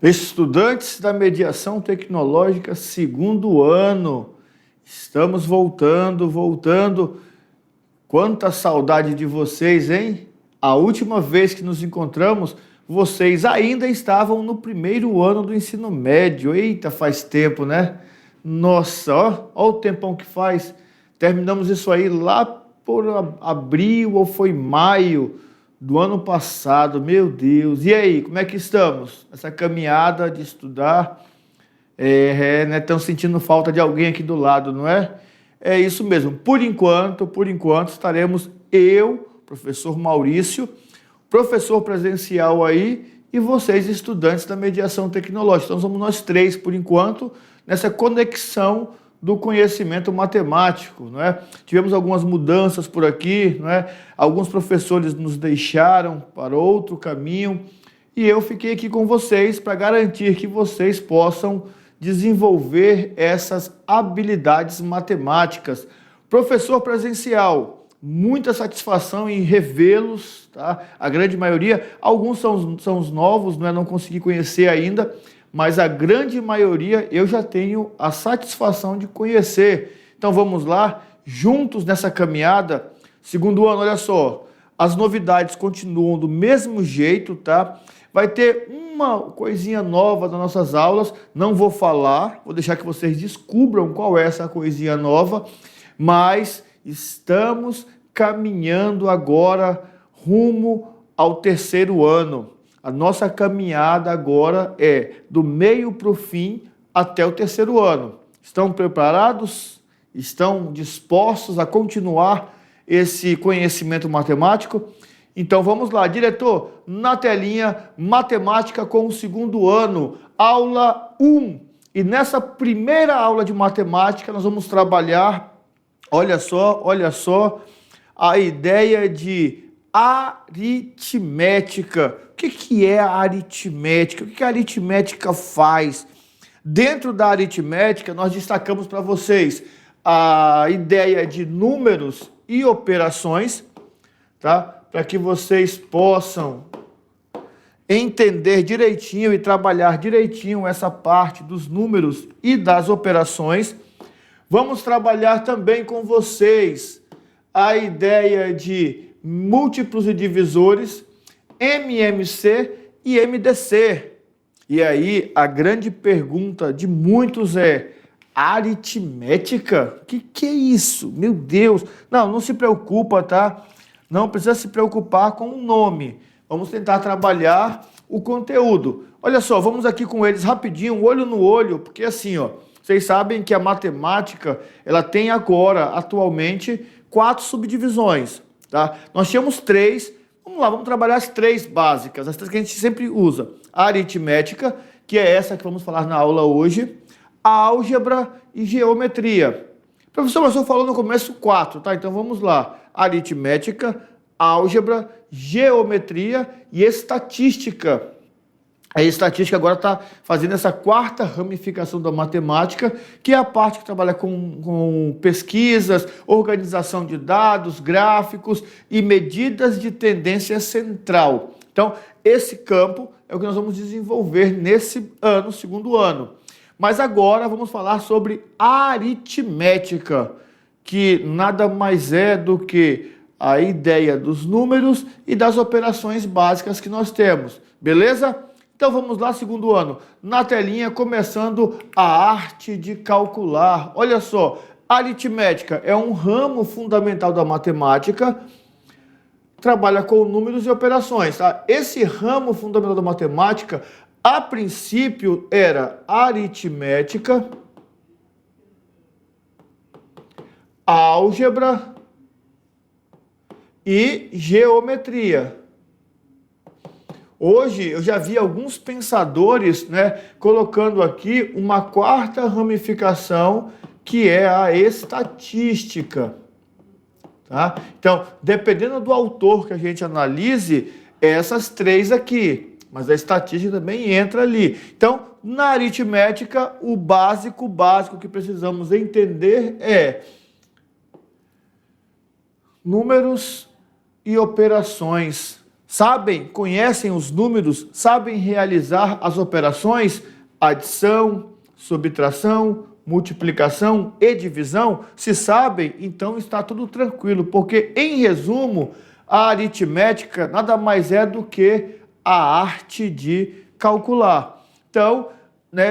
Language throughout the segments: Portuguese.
Estudantes da mediação tecnológica, segundo ano. Estamos voltando. Quanta saudade de vocês, hein? A última vez que nos encontramos, vocês ainda estavam no primeiro ano do ensino médio. Eita, faz tempo, né? Nossa, ó o tempão que faz. Terminamos isso aí lá por abril ou foi maio do ano passado. Meu Deus. E aí, como é que estamos? Essa caminhada de estudar, né? Estão sentindo falta de alguém aqui do lado, não é? É isso mesmo. Por enquanto, estaremos eu, professor Maurício, professor presencial aí, e vocês, estudantes da mediação tecnológica. Então, somos nós três, por enquanto, nessa conexão do conhecimento matemático, não é? Tivemos algumas mudanças por aqui, não é? Alguns professores nos deixaram para outro caminho, e eu fiquei aqui com vocês para garantir que vocês possam desenvolver essas habilidades matemáticas. Professor presencial, muita satisfação em revê-los, tá? A grande maioria, alguns são os novos, não consegui conhecer ainda, mas a grande maioria eu já tenho a satisfação de conhecer. Então vamos lá, juntos nessa caminhada. Segundo ano, olha só, as novidades continuam do mesmo jeito, tá? Vai ter uma coisinha nova nas nossas aulas, não vou falar, vou deixar que vocês descubram qual é essa coisinha nova, mas estamos caminhando agora rumo ao terceiro ano. A nossa caminhada agora é do meio para o fim até o terceiro ano. Estão preparados? Estão dispostos a continuar esse conhecimento matemático? Então vamos lá, diretor, na telinha, matemática com o segundo ano, aula 1. E nessa primeira aula de matemática nós vamos trabalhar, olha só, a ideia de aritmética. O que é a aritmética? O que a aritmética faz? Dentro da aritmética, nós destacamos para vocês a ideia de números e operações, tá? Para que vocês possam entender direitinho e trabalhar direitinho essa parte dos números e das operações. Vamos trabalhar também com vocês a ideia de múltiplos e divisores, MMC e MDC. E aí a grande pergunta de muitos é: aritmética? O que é isso? Meu Deus! Não se preocupa, tá? Não precisa se preocupar com o nome. Vamos tentar trabalhar o conteúdo. Olha só, vamos aqui com eles rapidinho, olho no olho, porque assim, ó, vocês sabem que a matemática, ela tem agora, atualmente, 4 subdivisões, tá? Nós tínhamos 3, vamos lá, vamos trabalhar as 3 básicas, as 3 que a gente sempre usa. A aritmética, que é essa que vamos falar na aula hoje, a álgebra e geometria. Professor, mas eu falou no começo 4, tá? Então vamos lá. Aritmética, álgebra, geometria e estatística. A estatística agora está fazendo essa 4ª ramificação da matemática, que é a parte que trabalha com pesquisas, organização de dados, gráficos e medidas de tendência central. Então, esse campo é o que nós vamos desenvolver nesse ano, segundo ano. Mas agora vamos falar sobre aritmética, que nada mais é do que a ideia dos números e das operações básicas que nós temos, beleza? Então vamos lá, segundo ano, na telinha, começando a arte de calcular. Olha só, aritmética é um ramo fundamental da matemática, trabalha com números e operações, tá? Esse ramo fundamental da matemática, a princípio, era aritmética, álgebra e geometria. Hoje eu já vi alguns pensadores, colocando aqui uma 4ª ramificação, que é a estatística. Tá? Então, dependendo do autor que a gente analise, essas 3 aqui, mas a estatística também entra ali. Então, na aritmética, o básico que precisamos entender é números e operações. sabem, conhecem os números, sabem realizar as operações, adição, subtração, multiplicação e divisão? Se sabem, então está tudo tranquilo, porque, em resumo, a aritmética nada mais é do que a arte de calcular. Então,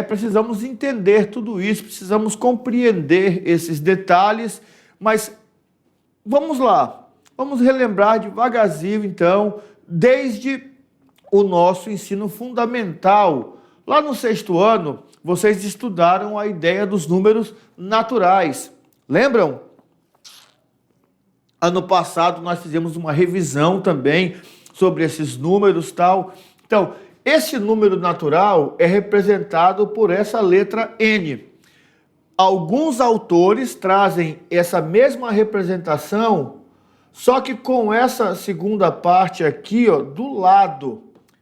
precisamos entender tudo isso, precisamos compreender esses detalhes, mas vamos lá, vamos relembrar devagarzinho, então, desde o nosso ensino fundamental. Lá no 6º ano, vocês estudaram a ideia dos números naturais. Lembram? Ano passado nós fizemos uma revisão também sobre esses números, tal. Então, esse número natural é representado por essa letra N. Alguns autores trazem essa mesma representação, só que com essa segunda parte aqui, ó, do lado.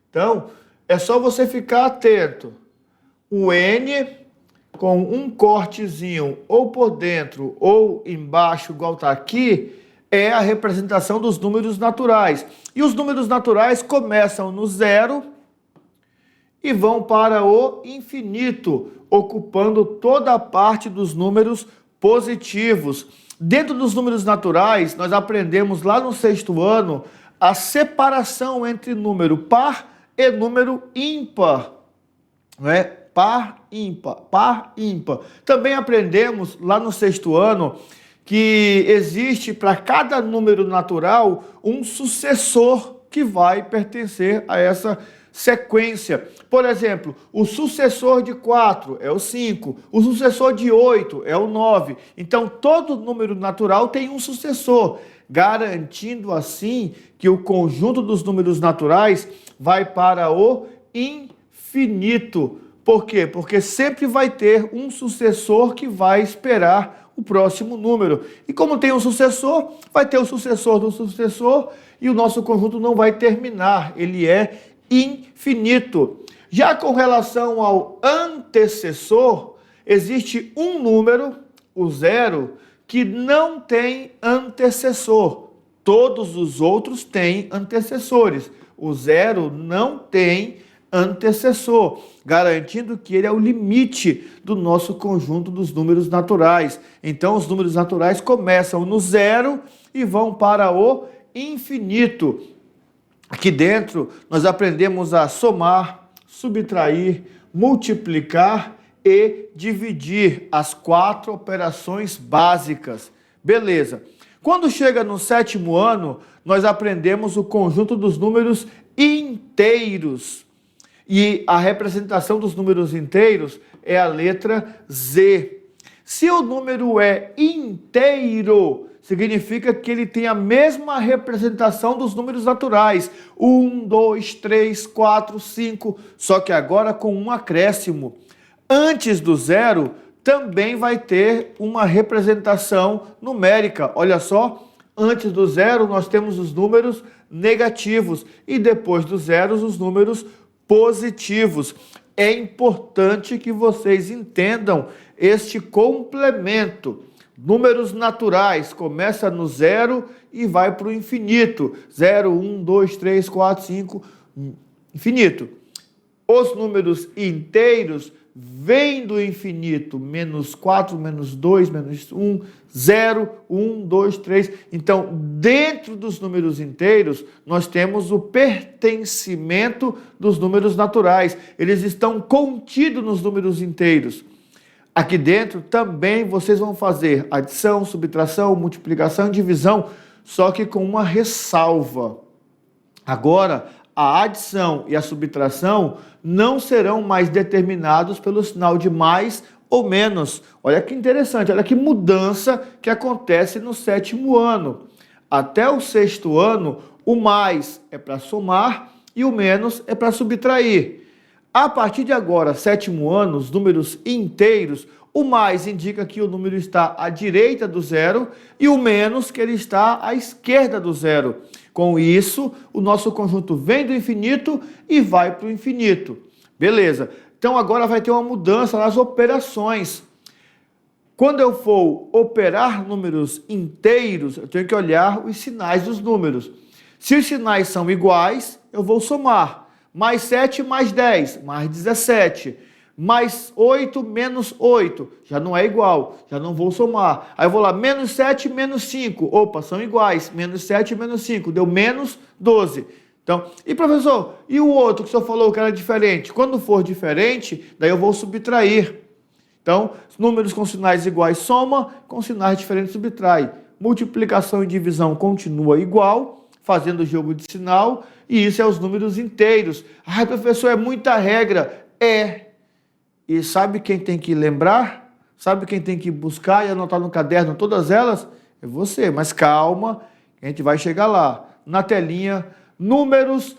Então, é só você ficar atento. O N com um cortezinho ou por dentro ou embaixo, igual está aqui, é a representação dos números naturais. E os números naturais começam no 0 e vão para o infinito, ocupando toda a parte dos números positivos. Dentro dos números naturais, nós aprendemos lá no 6º ano a separação entre número par e número ímpar, né? Par, ímpar, par, ímpar. Também aprendemos lá no 6º ano que existe para cada número natural um sucessor que vai pertencer a essa sequência. Por exemplo, o sucessor de 4 é o 5, o sucessor de 8 é o 9. Então, todo número natural tem um sucessor, garantindo assim que o conjunto dos números naturais vai para o infinito. Por quê? Porque sempre vai ter um sucessor que vai esperar o próximo número. E como tem um sucessor, vai ter o sucessor do sucessor e o nosso conjunto não vai terminar. Ele é infinito. Já com relação ao antecessor, existe um número, o 0, que não tem antecessor. Todos os outros têm antecessores. O 0 não tem antecessor, garantindo que ele é o limite do nosso conjunto dos números naturais. Então, os números naturais começam no 0 e vão para o infinito. Aqui dentro, nós aprendemos a somar, subtrair, multiplicar e dividir, as 4 operações básicas. Beleza. Quando chega no 7º ano, nós aprendemos o conjunto dos números inteiros. E a representação dos números inteiros é a letra Z. Se o número é inteiro, significa que ele tem a mesma representação dos números naturais. 1, 2, 3, 4, 5, só que agora com um acréscimo. Antes do 0, também vai ter uma representação numérica. Olha só, antes do 0 nós temos os números negativos e depois do 0 os números positivos. É importante que vocês entendam este complemento. Números naturais começa no 0 e vai para o infinito. 0, 1, 2, 3, 4, 5, infinito. Os números inteiros vêm do infinito. Menos 4, menos 2, menos 1, 0, 1, 2, 3. Então, dentro dos números inteiros, nós temos o pertencimento dos números naturais. Eles estão contidos nos números inteiros. Aqui dentro também vocês vão fazer adição, subtração, multiplicação e divisão, só que com uma ressalva. Agora, a adição e a subtração não serão mais determinados pelo sinal de mais ou menos. Olha que interessante, olha que mudança que acontece no 7º ano. Até o 6º ano, o mais é para somar e o menos é para subtrair. A partir de agora, 7º ano, os números inteiros, o mais indica que o número está à direita do 0 e o menos que ele está à esquerda do 0. Com isso, o nosso conjunto vem do infinito e vai para o infinito. Beleza. Então agora vai ter uma mudança nas operações. Quando eu for operar números inteiros, eu tenho que olhar os sinais dos números. Se os sinais são iguais, eu vou somar. Mais 7 mais 10, mais 17. Mais 8 menos 8, já não é igual, já não vou somar. Aí eu vou lá, menos 7 menos 5, opa, são iguais. Menos 7 menos 5, deu menos 12. Então, e professor, e o outro que o senhor falou que era diferente? Quando for diferente, daí eu vou subtrair. Então, números com sinais iguais soma, com sinais diferentes subtrai. Multiplicação e divisão continua igual, fazendo o jogo de sinal, e isso é os números inteiros. Ai, professor, é muita regra. É. E sabe quem tem que lembrar? Sabe quem tem que buscar e anotar no caderno todas elas? É você, mas calma, a gente vai chegar lá. Na telinha, números,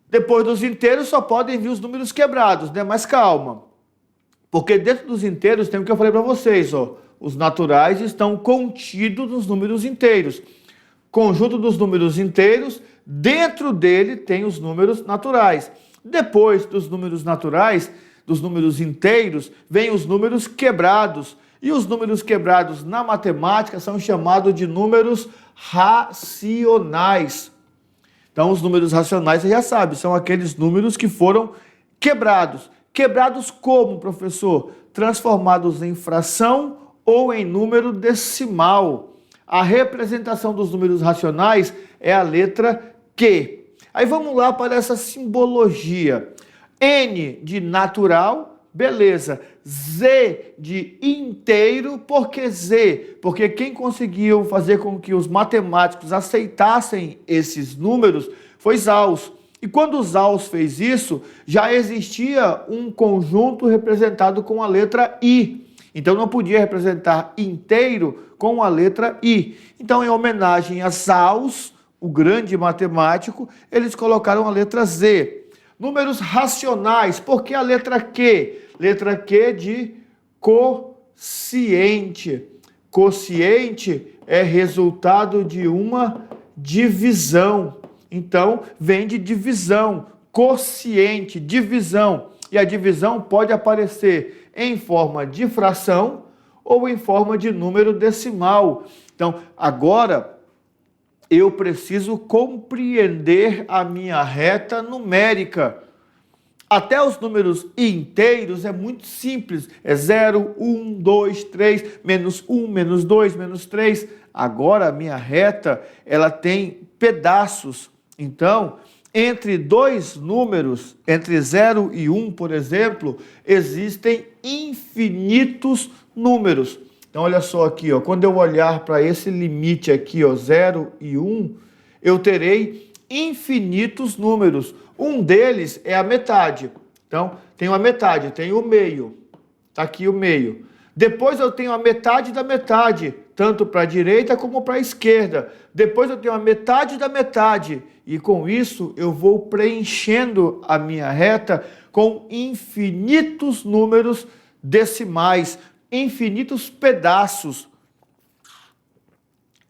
depois dos inteiros só podem vir os números quebrados, né? Mas calma, porque dentro dos inteiros tem o que eu falei para vocês, ó. Os naturais estão contidos nos números inteiros. Conjunto dos números inteiros, dentro dele tem os números naturais. Depois dos números naturais, dos números inteiros, vem os números quebrados. E os números quebrados na matemática são chamados de números racionais. Então, os números racionais, você já sabe, são aqueles números que foram quebrados. Quebrados como, professor? Transformados em fração ou em número decimal. A representação dos números racionais é a letra Q. Aí vamos lá para essa simbologia. N de natural, beleza. Z de inteiro, por que Z? Porque quem conseguiu fazer com que os matemáticos aceitassem esses números foi Gauss. E quando Gauss fez isso, já existia um conjunto representado com a letra I. Então não podia representar inteiro com a letra I. Então, em homenagem a Gauss, o grande matemático, eles colocaram a letra Z. Números racionais, por que a letra Q? Letra Q de quociente. Quociente é resultado de uma divisão. Então, vem de divisão. Quociente, divisão. E a divisão pode aparecer em forma de fração ou em forma de número decimal. Então, agora eu preciso compreender a minha reta numérica. Até os números inteiros é muito simples. É 0, 1, 2, 3, menos 1, menos 2, menos 3. Agora a minha reta, ela tem pedaços. Então, entre dois números, entre 0 e 1, por exemplo, existem infinitos números. Então, olha só aqui, ó, quando eu olhar para esse limite aqui, ó, 0 e 1, eu terei infinitos números. Um deles é a metade. Então, tenho a metade, tenho o meio. Está aqui o meio. Depois eu tenho a metade da metade, tanto para a direita como para a esquerda. Depois eu tenho a metade da metade. E com isso eu vou preenchendo a minha reta com infinitos números decimais, infinitos pedaços.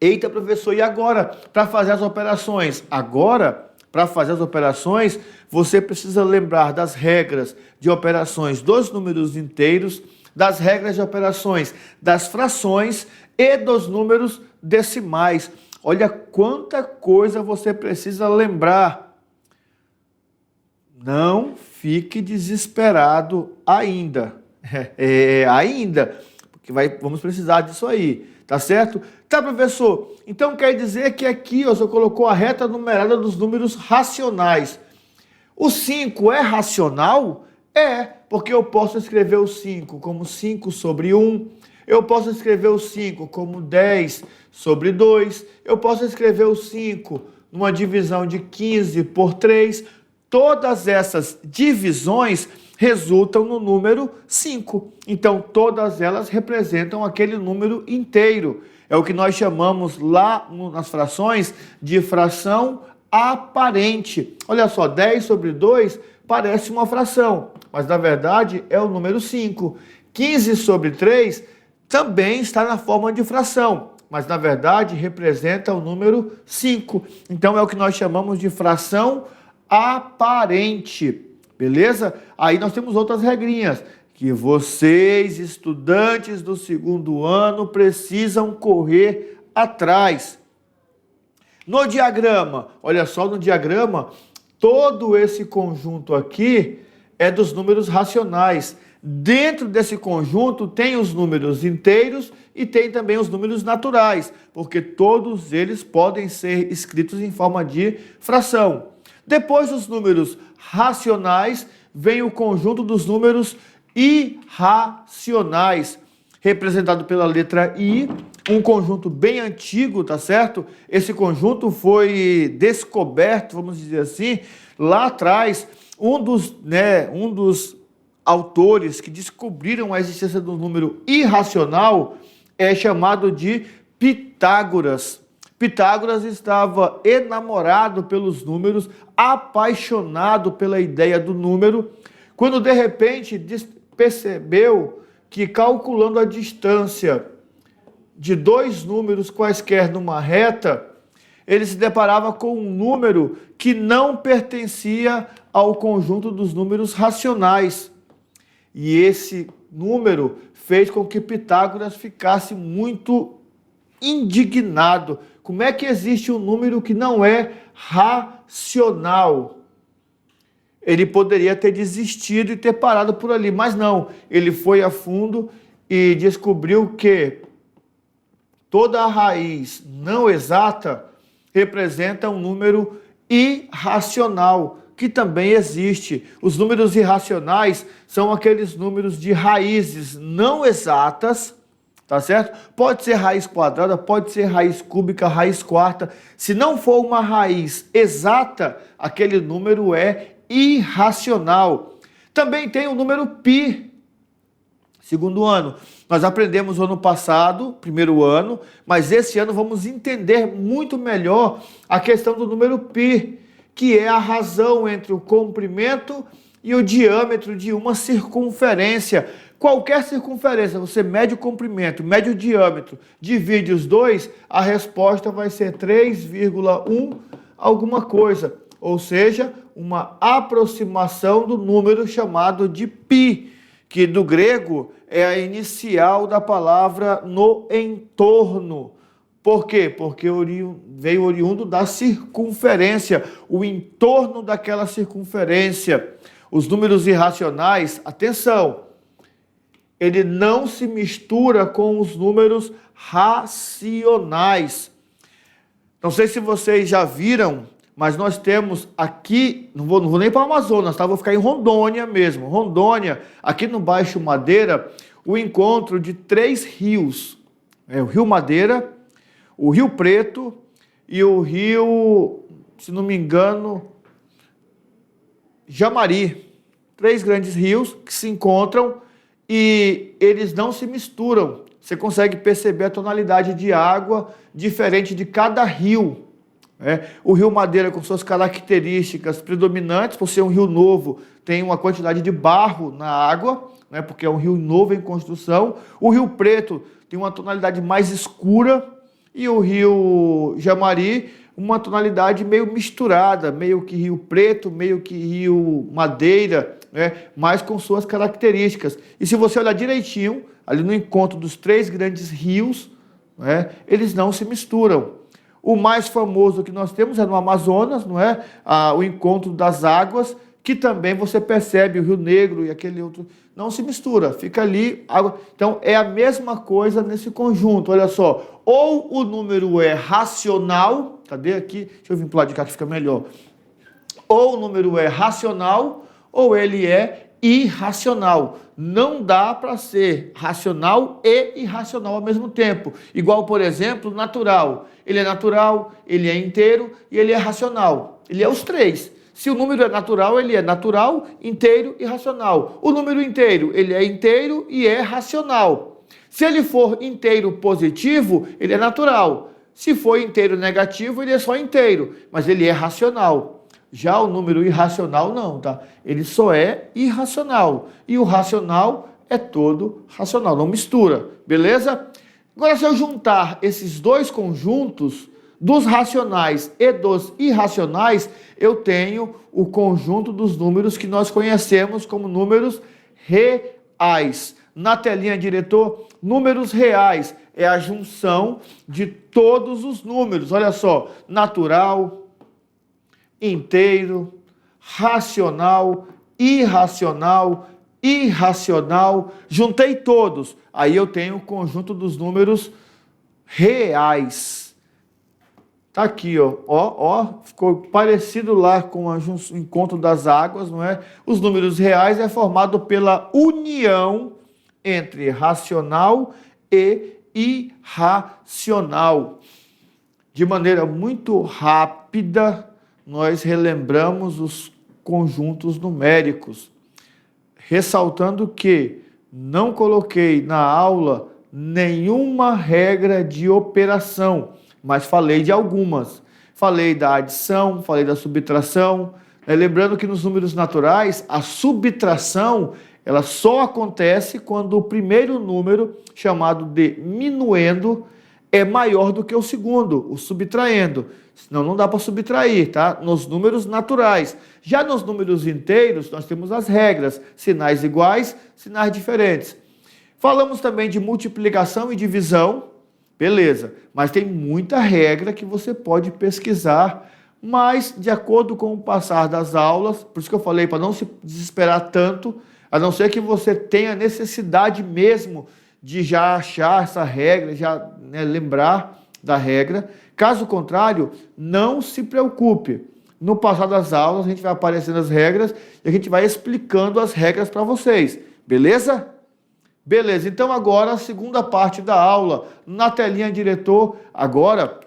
Eita, professor, e agora? Para fazer as operações? Agora, para fazer as operações, você precisa lembrar das regras de operações dos números inteiros, das regras de operações das frações e dos números decimais. Olha quanta coisa você precisa lembrar. Não fique desesperado ainda. Ainda, porque vamos precisar disso aí, tá certo? Tá, professor, então quer dizer que aqui você colocou a reta numerada dos números racionais. O 5 é racional? É, porque eu posso escrever o 5 como 5 sobre 1, eu posso escrever o 5 como 10 sobre 2, eu posso escrever o 5 numa divisão de 15 por 3, todas essas divisões resultam no número 5. Então, todas elas representam aquele número inteiro. É o que nós chamamos lá nas frações de fração aparente. Olha só, 10 sobre 2 parece uma fração, mas na verdade é o número 5. 15 sobre 3 também está na forma de fração, mas na verdade representa o número 5. Então, é o que nós chamamos de fração aparente. Beleza? Aí nós temos outras regrinhas que vocês, estudantes do segundo ano, precisam correr atrás. No diagrama, olha só, no diagrama, todo esse conjunto aqui é dos números racionais. Dentro desse conjunto tem os números inteiros e tem também os números naturais, porque todos eles podem ser escritos em forma de fração. Depois dos números racionais, vem o conjunto dos números irracionais, representado pela letra I, um conjunto bem antigo, tá certo? Esse conjunto foi descoberto, vamos dizer assim, lá atrás. Um dos autores que descobriram a existência do número irracional é chamado de Pitágoras. Pitágoras estava enamorado pelos números, apaixonado pela ideia do número, quando de repente percebeu que, calculando a distância de dois números quaisquer numa reta, ele se deparava com um número que não pertencia ao conjunto dos números racionais. E esse número fez com que Pitágoras ficasse muito indignado. Como é que existe um número que não é racional? Ele poderia ter desistido e ter parado por ali, mas não. Ele foi a fundo e descobriu que toda a raiz não exata representa um número irracional, que também existe. Os números irracionais são aqueles números de raízes não exatas, tá certo? Pode ser raiz quadrada, pode ser raiz cúbica, raiz quarta. Se não for uma raiz exata, aquele número é irracional. Também tem o número π. Segundo ano, nós aprendemos no ano passado, primeiro ano, mas esse ano vamos entender muito melhor a questão do número π, que é a razão entre o comprimento e o diâmetro de uma circunferência. Qualquer circunferência, você mede o comprimento, mede o diâmetro, divide os dois, a resposta vai ser 3,1 alguma coisa, ou seja, uma aproximação do número chamado de π, que do grego é a inicial da palavra no entorno. Por quê? Porque veio oriundo da circunferência, o entorno daquela circunferência. Os números irracionais, atenção, ele não se mistura com os números racionais. Não sei se vocês já viram, mas nós temos aqui, não vou nem para o Amazonas, tá? Vou ficar em Rondônia mesmo. Rondônia, aqui no Baixo Madeira, o encontro de 3 rios. O Rio Madeira, o Rio Preto e o Rio, se não me engano, Jamari. 3 grandes rios que se encontram e eles não se misturam. Você consegue perceber a tonalidade de água diferente de cada rio. O Rio Madeira, com suas características predominantes, por ser um rio novo, tem uma quantidade de barro na água, porque é um rio novo em construção. O Rio Preto tem uma tonalidade mais escura e o Rio Jamari, uma tonalidade meio misturada, meio que Rio Preto, meio que Rio Madeira, mas com suas características. E se você olhar direitinho, ali no encontro dos 3 grandes rios, eles não se misturam. O mais famoso que nós temos é no Amazonas, o encontro das águas, que também você percebe o Rio Negro e aquele outro, não se mistura, fica ali água. Então é a mesma coisa nesse conjunto, olha só, ou o número é racional, cadê aqui? Deixa eu vir para o lado de cá que fica melhor. Ou o número é racional, ou ele é irracional. Não dá para ser racional e irracional ao mesmo tempo. Igual, por exemplo, natural. Ele é natural, ele é inteiro e ele é racional. Ele é os 3. Se o número é natural, ele é natural, inteiro e racional. O número inteiro, ele é inteiro e é racional. Se ele for inteiro positivo, ele é natural. Se for inteiro negativo, ele é só inteiro, mas ele é racional. Já o número irracional não, tá? Ele só é irracional. E o racional é todo racional, não mistura, beleza? Agora, se eu juntar esses 2 conjuntos, dos racionais e dos irracionais, eu tenho o conjunto dos números que nós conhecemos como números reais. Na telinha, diretor, números reais é a junção de todos os números. Olha só, natural, inteiro, racional, irracional, irracional. Juntei todos. Aí eu tenho o conjunto dos números reais. Tá aqui, ó, ficou parecido lá com o encontro das águas, não é? Os números reais é formado pela união entre racional e irracional. De maneira muito rápida, nós relembramos os conjuntos numéricos, ressaltando que não coloquei na aula nenhuma regra de operação, mas falei de algumas. Falei da adição, falei da subtração. Lembrando que nos números naturais, a subtração ela só acontece quando o primeiro número, chamado de minuendo, é maior do que o segundo, o subtraendo. Senão não dá para subtrair, tá? Nos números naturais. Já nos números inteiros, nós temos as regras, sinais iguais, sinais diferentes. Falamos também de multiplicação e divisão. Beleza, mas tem muita regra que você pode pesquisar, mas de acordo com o passar das aulas, por isso que eu falei, para não se desesperar tanto, a não ser que você tenha necessidade mesmo de já achar essa regra, já lembrar da regra. Caso contrário, não se preocupe. No passar das aulas, a gente vai aparecendo as regras e a gente vai explicando as regras para vocês, beleza? Beleza, então agora a segunda parte da aula, na telinha diretor, agora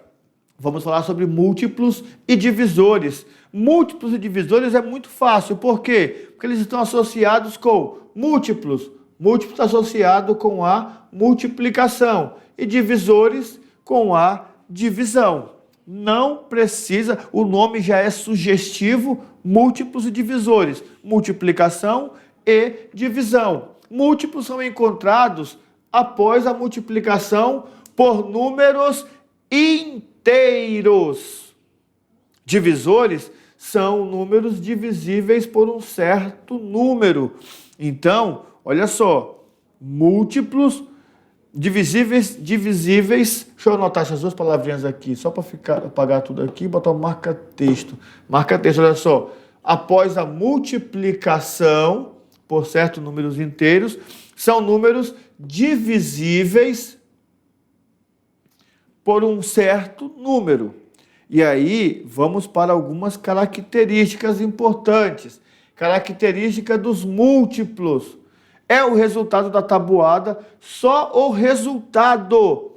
vamos falar sobre múltiplos e divisores. Múltiplos e divisores é muito fácil, por quê? Porque eles estão associados com múltiplos, múltiplos associado com a multiplicação e divisores com a divisão. Não precisa, o nome já é sugestivo, múltiplos e divisores, multiplicação e divisão. Múltiplos são encontrados após a multiplicação por números inteiros. Divisores são números divisíveis por um certo número. Então, olha só, múltiplos, divisíveis, deixa eu anotar essas duas palavrinhas aqui, só para apagar tudo aqui e botar um marca-texto. Marca-texto, olha só, após a multiplicação por certos números inteiros, são números divisíveis por um certo número. E aí, vamos para algumas características importantes. Característica dos múltiplos. É o resultado da tabuada, só o resultado.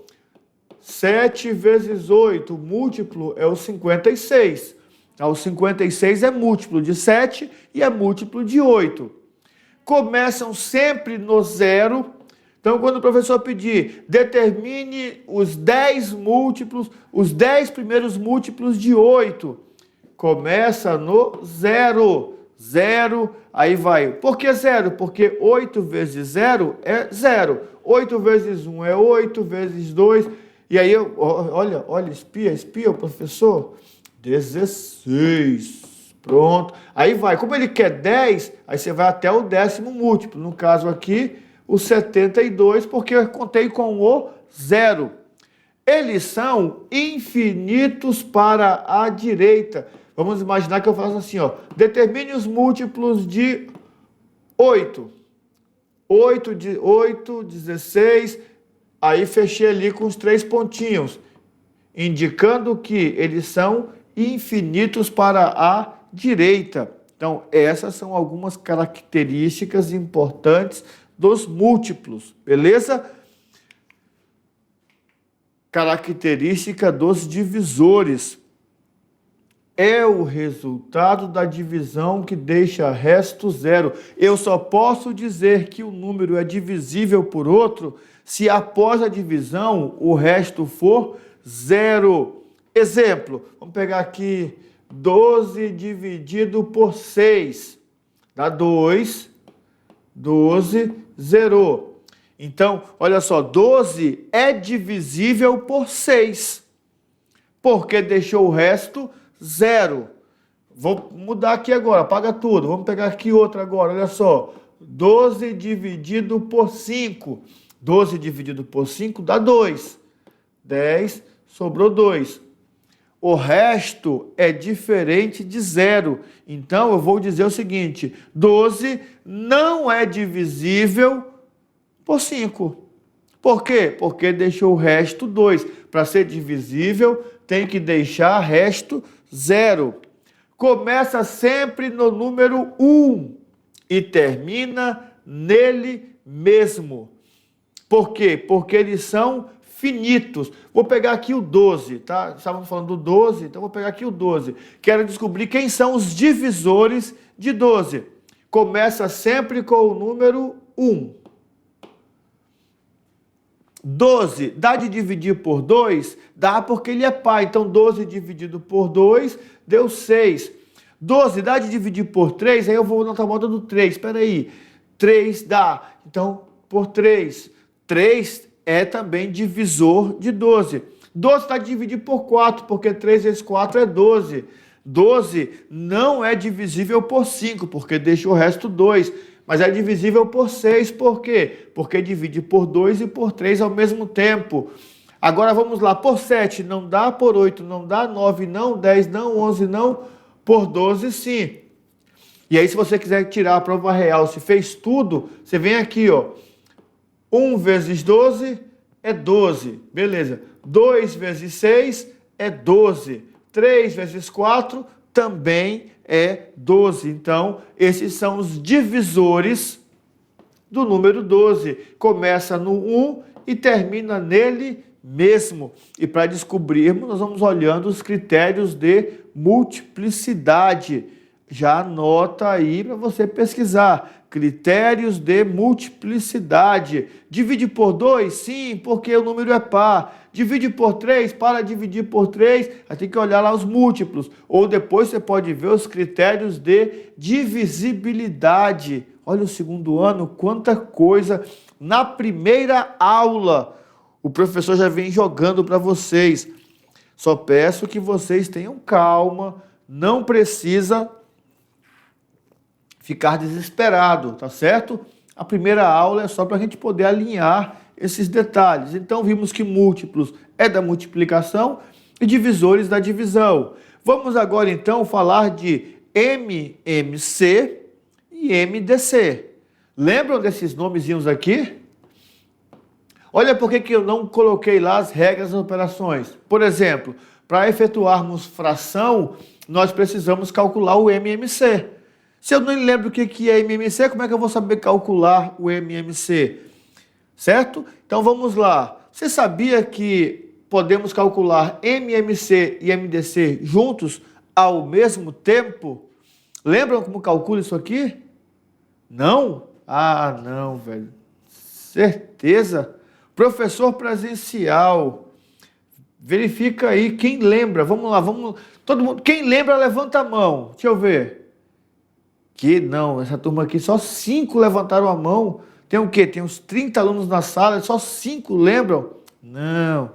7 vezes 8, múltiplo é o 56. O 56 é múltiplo de 7 e é múltiplo de 8. Começam sempre no zero. Então, quando o professor pedir, determine os 10 múltiplos, os 10 primeiros múltiplos de 8. Começa no zero. Zero, aí vai. Por que zero? Porque 8 vezes 0 é 0. 8 vezes 1 é 8, vezes 2. E aí, olha, espia o professor. 16. Pronto. Aí vai. Como ele quer 10, aí você vai até o 10º múltiplo. No caso aqui, o 72, porque eu contei com o zero. Eles são infinitos para a direita. Vamos imaginar que eu faço assim, ó. Determine os múltiplos de 8. 8, 16. Aí fechei ali com os 3 pontinhos, indicando que eles são infinitos para a direita. Então, essas são algumas características importantes dos múltiplos, beleza? Característica dos divisores. É o resultado da divisão que deixa resto zero. Eu só posso dizer que o número é divisível por outro se após a divisão o resto for zero. Exemplo, vamos pegar aqui 12 dividido por 6. Dá 2, 12, zerou. Então, olha só, 12 é divisível por 6, porque deixou o resto zero. Vou mudar aqui agora, apaga tudo. Vamos pegar aqui outra agora, olha só. 12 dividido por 5. 12 dividido por 5 dá 2. 10, sobrou 2. O resto é diferente de 0. Então, eu vou dizer o seguinte: 12 não é divisível por 5. Por quê? Porque deixou o resto 2. Para ser divisível, tem que deixar resto 0. Começa sempre no número 1 e termina nele mesmo. Por quê? Porque eles são finitos. Vou pegar aqui o 12, tá? Estávamos falando do 12, então vou pegar aqui o 12. Quero descobrir quem são os divisores de 12. Começa sempre com o número 1. 12 dá de dividir por 2? Dá porque ele é par. Então 12 dividido por 2 deu 6. 12 dá de dividir por 3? Aí eu vou na outra moda do 3. Espera aí. 3 dá. Então por 3. 3 é também divisor de 12. 12 está dividido por 4, porque 3 vezes 4 é 12. 12 não é divisível por 5, porque deixa o resto 2. Mas é divisível por 6, por quê? Porque divide por 2 e por 3 ao mesmo tempo. Agora vamos lá, por 7 não dá, por 8 não dá, 9 não, 10 não, 11 não, por 12 sim. E aí se você quiser tirar a prova real, se fez tudo, você vem aqui, ó. 1 vezes 12 é 12, beleza. 2 vezes 6 é 12. 3 vezes 4 também é 12. Então, esses são os divisores do número 12. Começa no 1 e termina nele mesmo. E para descobrirmos, nós vamos olhando os critérios de multiplicidade. Já anota aí para você pesquisar. Critérios de multiplicidade. Divide por 2? Sim, porque o número é par. Divide por 3? Para dividir por 3, aí tem que olhar lá os múltiplos. Ou depois você pode ver os critérios de divisibilidade. Olha o segundo ano, quanta coisa. Na primeira aula, o professor já vem jogando para vocês. Só peço que vocês tenham calma, não precisa ficar desesperado, tá certo? A primeira aula é só para a gente poder alinhar esses detalhes. Então, vimos que múltiplos é da multiplicação e divisores da divisão. Vamos agora, então, falar de MMC e MDC. Lembram desses nomezinhos aqui? Olha por que eu não coloquei lá as regras das operações. Por exemplo, para efetuarmos fração, nós precisamos calcular o MMC. Se eu não lembro o que é MMC, como é que eu vou saber calcular o MMC? Certo? Então vamos lá. Você sabia que podemos calcular MMC e MDC juntos ao mesmo tempo? Lembram como calcula isso aqui? Não? Ah, não, velho. Certeza? Professor presencial. Verifica aí quem lembra. Vamos lá, vamos. Todo mundo. Quem lembra, levanta a mão. Deixa eu ver. Que não, essa turma aqui, só 5 levantaram a mão. Tem o quê? Tem uns 30 alunos na sala, só 5 lembram? Não.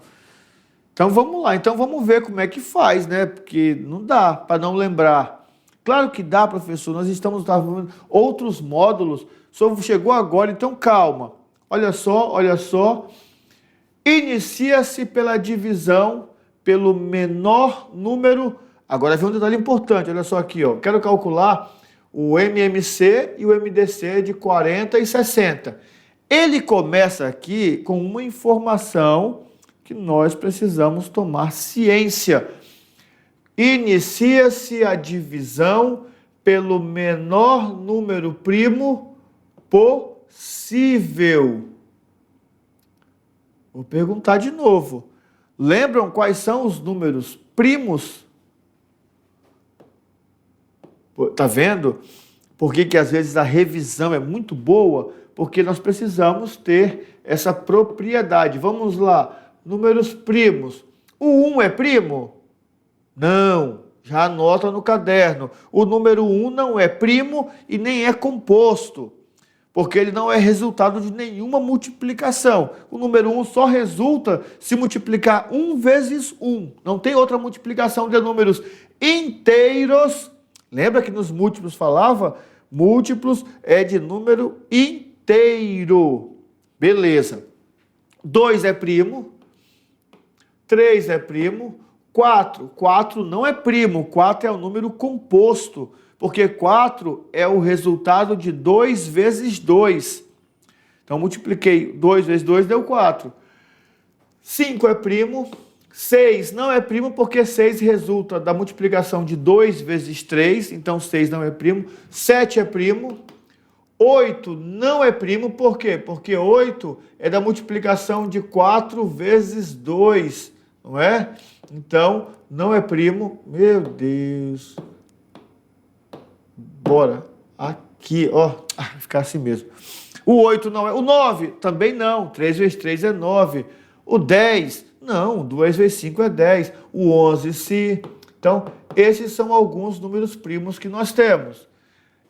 Então vamos lá, então vamos ver como é que faz, né? Porque não dá para não lembrar. Claro que dá, professor, nós estamos vendo outros módulos, só chegou agora, então calma. Olha só, olha só. Inicia-se pela divisão pelo menor número. Agora vem um detalhe importante, olha só aqui, ó. Quero calcular o MMC e o MDC de 40 e 60. Ele começa aqui com uma informação que nós precisamos tomar ciência. Inicia-se a divisão pelo menor número primo possível. Vou perguntar de novo. Lembram quais são os números primos? Tá vendo? Por que às vezes a revisão é muito boa? Porque nós precisamos ter essa propriedade. Vamos lá. Números primos. O 1 é primo? Não. Já anota no caderno. O número 1 não é primo e nem é composto. Porque ele não é resultado de nenhuma multiplicação. O número 1 só resulta se multiplicar 1 vezes 1. Não tem outra multiplicação de números inteiros. Lembra que nos múltiplos falava? Múltiplos é de número inteiro. Beleza. 2 é primo, 3 é primo, 4 não é primo, 4 é o número composto, porque 4 é o resultado de 2 vezes 2. Então, multipliquei 2 vezes 2, deu 4. 5 é primo, 6 não é primo, porque 6 resulta da multiplicação de 2 vezes 3, então 6 não é primo. 7 é primo. 8 não é primo, por quê? Porque 8 é da multiplicação de 4 vezes 2, não é? Então, não é primo. Meu Deus. Bora. Aqui, ó. Vai ficar assim mesmo. O 8 não é. O 9 também não. 3 vezes 3 é 9. O 10, não. 2 vezes 5 é 10. O 11, sim. Então, esses são alguns números primos que nós temos.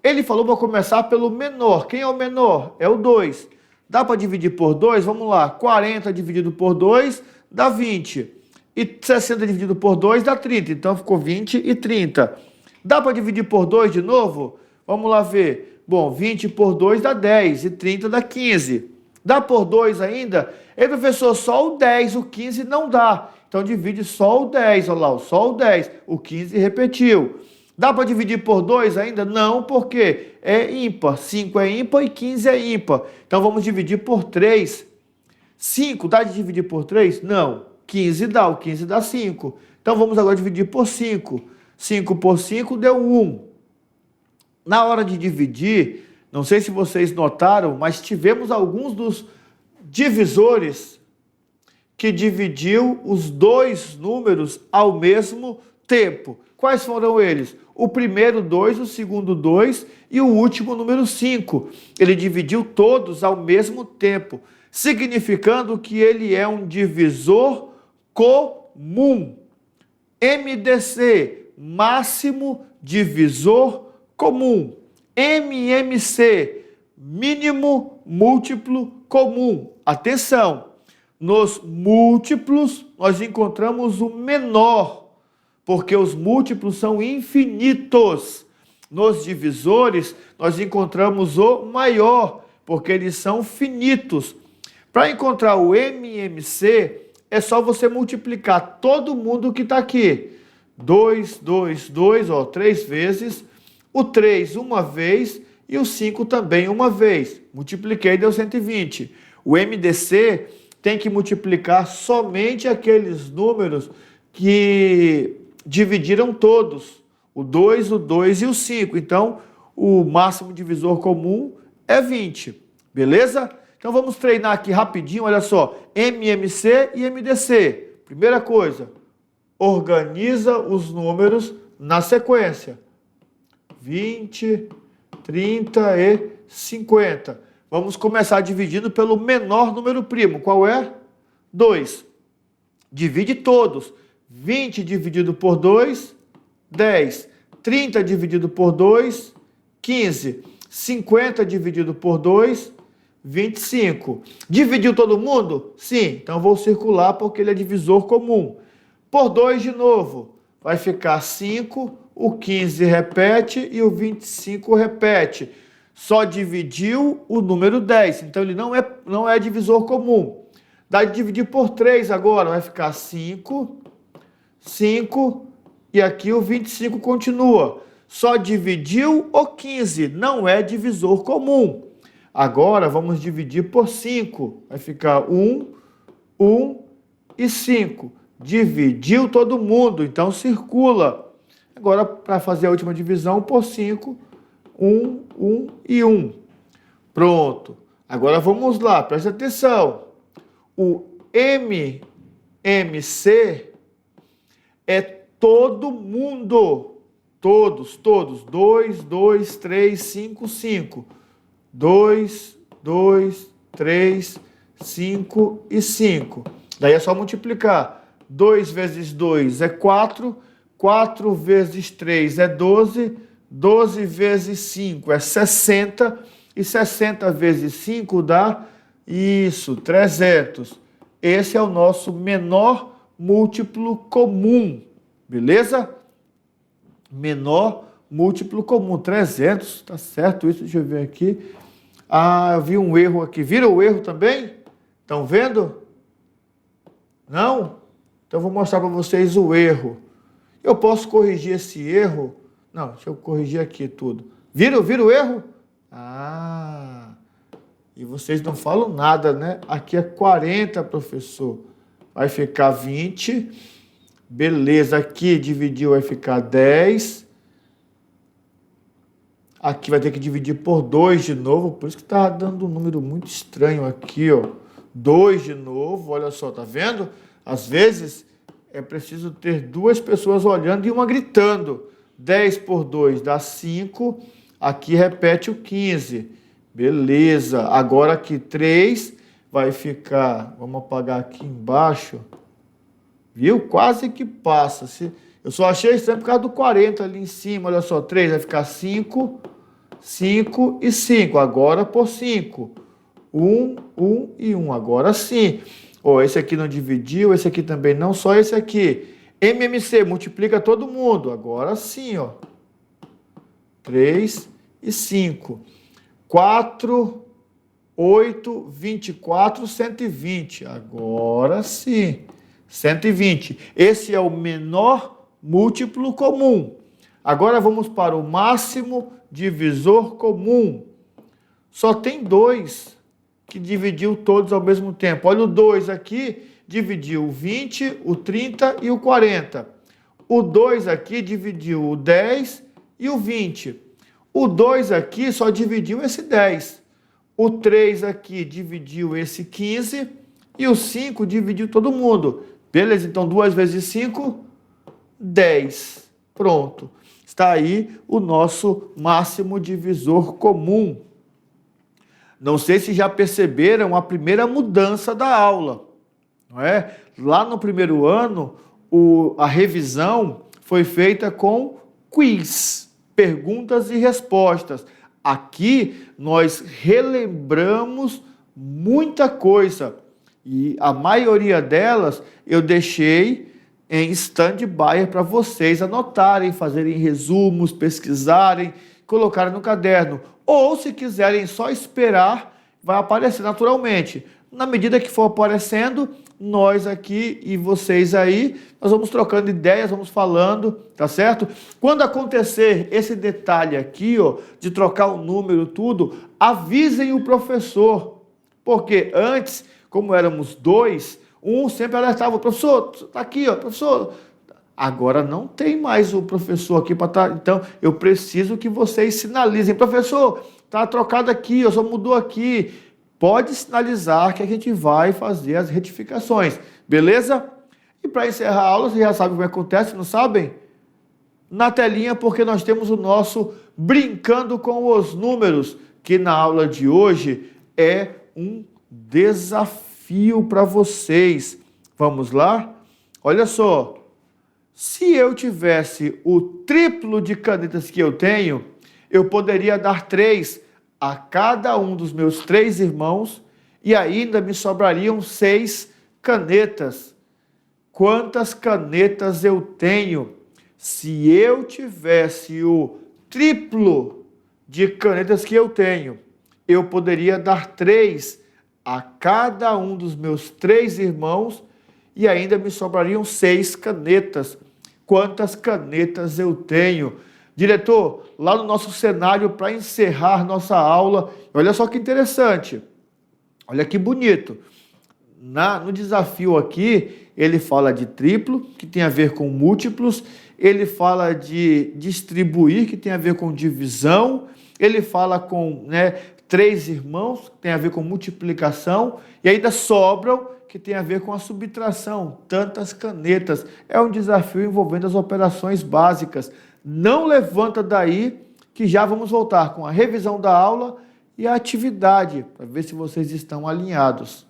Ele falou para começar pelo menor. Quem é o menor? É o 2. Dá para dividir por 2? Vamos lá. 40 dividido por 2 dá 20. E 60 dividido por 2 dá 30. Então ficou 20 e 30. Dá para dividir por 2 de novo? Vamos lá ver. Bom, 20 por 2 dá 10 e 30 dá 15. Dá por 2 ainda? Ei, professor, só o 10, o 15 não dá. Então divide só o 10, olha lá, só o 10. O 15 repetiu. Dá para dividir por 2 ainda? Não, porque é ímpar. 5 é ímpar e 15 é ímpar. Então vamos dividir por 3. 5 dá de dividir por 3? Não. 15 dá, o 15 dá 5. Então vamos agora dividir por 5. 5 por 5 deu 1. Na hora de dividir, não sei se vocês notaram, mas tivemos alguns dos divisores que dividiu os dois números ao mesmo tempo. Quais foram eles? O primeiro 2, o segundo 2 e o último número 5. Ele dividiu todos ao mesmo tempo, significando que ele é um divisor comum. MDC, máximo divisor comum. MMC, mínimo múltiplo comum. Atenção, nos múltiplos nós encontramos o menor, porque os múltiplos são infinitos. Nos divisores, nós encontramos o maior, porque eles são finitos. Para encontrar o MMC, é só você multiplicar todo mundo que está aqui. 2, 2, 2, ó, 3 vezes. O 3 uma vez e o 5 também uma vez. Multipliquei, deu 120. O MDC tem que multiplicar somente aqueles números que dividiram todos, o 2 e o 5. Então, o máximo divisor comum é 20, beleza? Então, vamos treinar aqui rapidinho, olha só, MMC e MDC. Primeira coisa, organiza os números na sequência. 20, 30 e 50. Vamos começar dividindo pelo menor número primo. Qual é? 2. Divide todos. 20 dividido por 2, 10. 30 dividido por 2, 15. 50 dividido por 2, 25. Dividiu todo mundo? Sim. Então vou circular porque ele é divisor comum. Por 2 de novo. Vai ficar 5, o 15 repete e o 25 repete. Só dividiu o número 10. Então ele não é divisor comum. Dá de dividir por 3 agora. Vai ficar 5... 5, e aqui o 25 continua. Só dividiu o 15, não é divisor comum. Agora vamos dividir por 5. Vai ficar 1, 1 e 5. Dividiu todo mundo, então circula. Agora, para fazer a última divisão por 5, 1, 1 e 1. Pronto. Agora vamos lá, presta atenção. O MMC é todo mundo. Todos. 2, 2, 3, 5, 5. 2, 2, 3, 5 e 5. Daí é só multiplicar. 2 vezes 2 é 4. 4 vezes 3 é 12. 12 vezes 5 é 60. E 60 vezes 5 dá, isso, 300. Esse é o nosso menor múltiplo comum, beleza? Menor múltiplo comum, 300, tá certo isso? Deixa eu ver aqui. Ah, eu vi um erro aqui. Viram o erro também? Estão vendo? Não? Então eu vou mostrar para vocês o erro. Eu posso corrigir esse erro? Não, deixa eu corrigir aqui tudo. Viram o erro? Ah, e vocês não falam nada, né? Aqui é 40, professor. Vai ficar 20. Beleza, aqui dividiu, vai ficar 10. Aqui vai ter que dividir por 2 de novo, por isso que está dando um número muito estranho aqui, ó. 2 de novo, olha só, tá vendo? Às vezes é preciso ter duas pessoas olhando e uma gritando. 10 por 2 dá 5, aqui repete o 15. Beleza, agora aqui 3 vai ficar, vamos apagar aqui embaixo, viu? Quase que passa. Eu só achei estranho por causa do 40 ali em cima, olha só, 3 vai ficar 5, 5 e 5, agora por 5. 1, 1 e 1, agora sim. Ó, esse aqui não dividiu, esse aqui também não, só esse aqui. MMC, multiplica todo mundo, agora sim, ó. 3 e 5. 4, 8, 24, 120. Agora sim, 120. Esse é o menor múltiplo comum. Agora vamos para o máximo divisor comum. Só tem 2 que dividiu todos ao mesmo tempo. Olha o 2 aqui, dividiu o 20, o 30 e o 40. O 2 aqui dividiu o 10 e o 20. O 2 aqui só dividiu esse 10. O 3 aqui dividiu esse 15 e o 5 dividiu todo mundo. Beleza, então 2 vezes 5, 10. Pronto. Está aí o nosso máximo divisor comum. Não sei se já perceberam a primeira mudança da aula, não é? Lá no primeiro ano, a revisão foi feita com quiz, perguntas e respostas. Aqui nós relembramos muita coisa e a maioria delas eu deixei em stand-by para vocês anotarem, fazerem resumos, pesquisarem, colocarem no caderno. Ou, se quiserem só esperar, vai aparecer naturalmente. Na medida que for aparecendo, nós aqui e vocês aí, nós vamos trocando ideias, vamos falando, tá certo? Quando acontecer esse detalhe aqui, ó, de trocar o número, tudo, avisem o professor. Porque antes, como éramos 2, um sempre alertava, o professor, tá aqui, ó, professor. Agora não tem mais o professor aqui para estar. Então, eu preciso que vocês sinalizem. Professor, está trocado aqui, só mudou aqui. Pode sinalizar que a gente vai fazer as retificações. Beleza? E para encerrar a aula, vocês já sabem o que acontece, não sabem? Na telinha, porque nós temos o nosso Brincando com os Números, que na aula de hoje é um desafio para vocês. Vamos lá? Olha só. Se eu tivesse o triplo de canetas que eu tenho, eu poderia dar 3 a cada um dos meus 3 irmãos e ainda me sobrariam 6 canetas. Quantas canetas eu tenho? Se eu tivesse o triplo de canetas que eu tenho, eu poderia dar 3 a cada um dos meus 3 irmãos e ainda me sobrariam 6 canetas. Quantas canetas eu tenho? Diretor, lá no nosso cenário, para encerrar nossa aula, olha só que interessante, olha que bonito. No desafio aqui, ele fala de triplo, que tem a ver com múltiplos, ele fala de distribuir, que tem a ver com divisão, ele fala com 3 irmãos, que tem a ver com multiplicação, e ainda sobram, que tem a ver com a subtração, tantas canetas. É um desafio envolvendo as operações básicas. Não levanta daí, que já vamos voltar com a revisão da aula e a atividade, para ver se vocês estão alinhados.